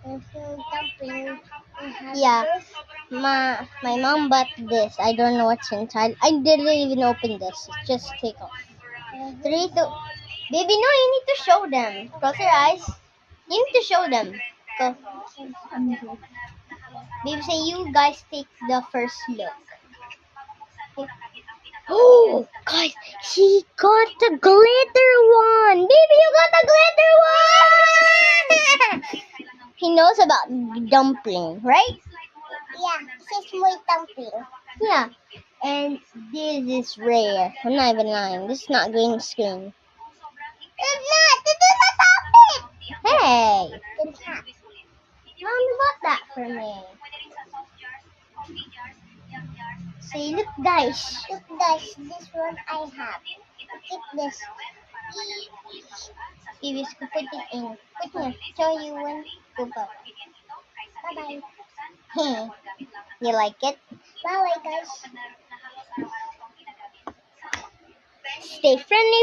Dumpling. Yeah. My mom bought this. I don't know what's inside. I didn't even open this. Just take off. Three, two. Baby, no, you need to show them. Close your eyes. You need to show them. Go. Baby, say you guys take the first look. Oh, guys, he got the glitter one. Baby, you got the glitter one. He knows about dumpling, right? Yeah, this is my dumpling. Yeah. And this is rare. I'm not even lying. This is not green screen. It's not. This is a topic. Hey, It's not. mommy bought that for me. Say, look, guys. Look, guys, this one I have. Keep this. Baby, so put it in. Put here. Show you when to go. Bye-bye. You like it? Bye-bye, guys. Stay friendly.